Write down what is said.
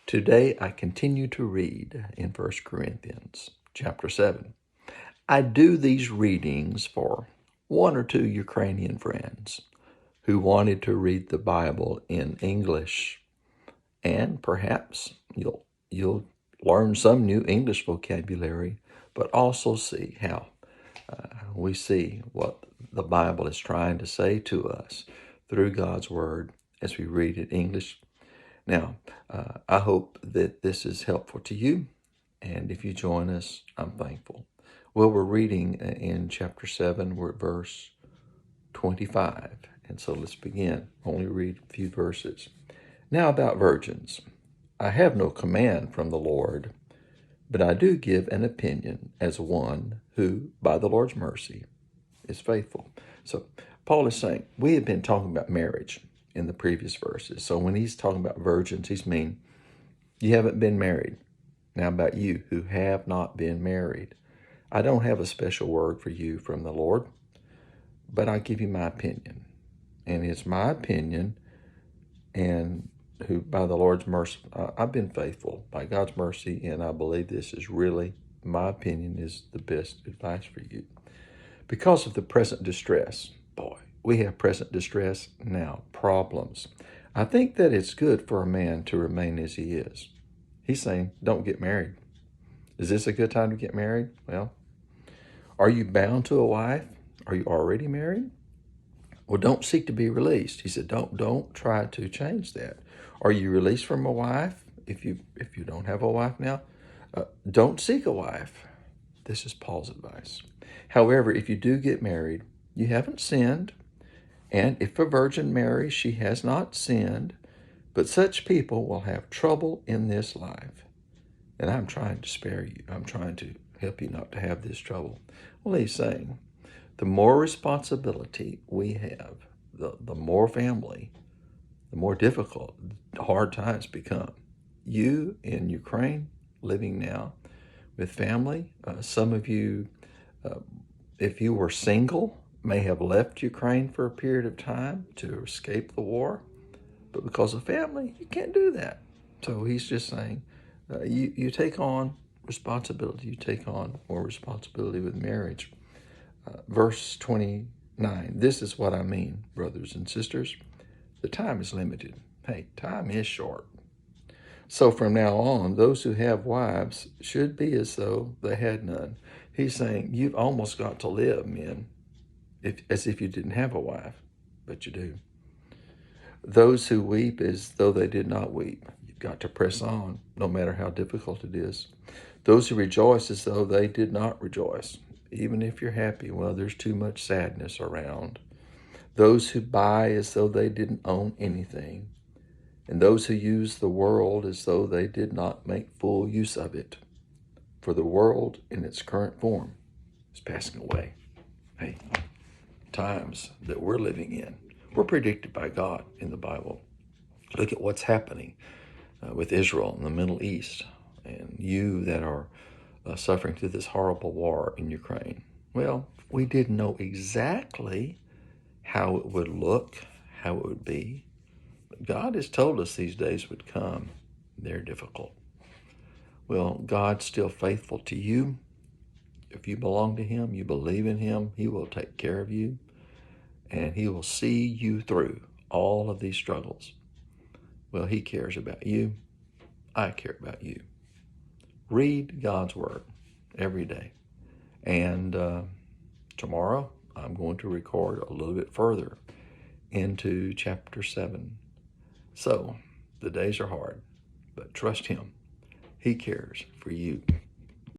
Today I continue to read in 1 Corinthians chapter 7. I do these readings for one or two Ukrainian friends who wanted to read the Bible in English, and perhaps you'll learn some new English vocabulary, but also see how we see what the Bible is trying to say to us through God's Word as we read it in English. Now, I hope that this is helpful to you, and if you join us, I'm thankful. Well, we're reading in chapter 7, we're at verse 25, and so let's begin. Only read a few verses. Now about virgins. I have no command from the Lord, but I do give an opinion as one who, by the Lord's mercy, is faithful. So Paul is saying, we have been talking about marriage in the previous verses. So when he's talking about virgins, he's mean you haven't been married. Now about you who have not been married. I don't have a special word for you from the Lord, but I give you my opinion. And it's my opinion, and who by the Lord's mercy, I've been faithful by God's mercy, and I believe this is really, my opinion is the best advice for you. Because of the present distress, boy, we have present distress now, problems. I think that it's good for a man to remain as he is. He's saying, don't get married. Is this a good time to get married? Well, are you bound to a wife? Are you already married? Well, don't seek to be released. He said, don't try to change that. Are you released from a wife? If you don't have a wife now, don't seek a wife. This is Paul's advice. However, if you do get married, you haven't sinned. And if a virgin marries, she has not sinned. But such people will have trouble in this life. And I'm trying to spare you. I'm trying to help you not to have this trouble. Well, he's saying, the more responsibility we have, the more family, the more difficult, hard times become. You in Ukraine, living now with family, some of you, if you were single, may have left Ukraine for a period of time to escape the war, but because of family, you can't do that. So he's just saying, you take on responsibility. You take on more responsibility with marriage. Verse 29, this is what I mean, brothers and sisters. The time is limited. Hey, time is short. So from now on, those who have wives should be as though they had none. He's saying, you've almost got to live, men, as if you didn't have a wife, but you do. Those who weep as though they did not weep. You've got to press on, no matter how difficult it is. Those who rejoice as though they did not rejoice. Even if you're happy, well, there's too much sadness around. Those who buy as though they didn't own anything. And those who use the world as though they did not make full use of it. For the world in its current form is passing away. Hey, times that we're living in were predicted by God in the Bible. Look at what's happening with Israel in the Middle East, and you that are suffering through this horrible war in Ukraine. Well, we didn't know exactly how it would look, how it would be. But God has told us these days would come. They're difficult. Well, God's still faithful to you. If you belong to Him, you believe in Him, He will take care of you, and He will see you through all of these struggles. Well, He cares about you. I care about you. Read God's Word every day. And tomorrow, I'm going to record a little bit further into chapter 7. So, the days are hard, but trust Him. He cares for you.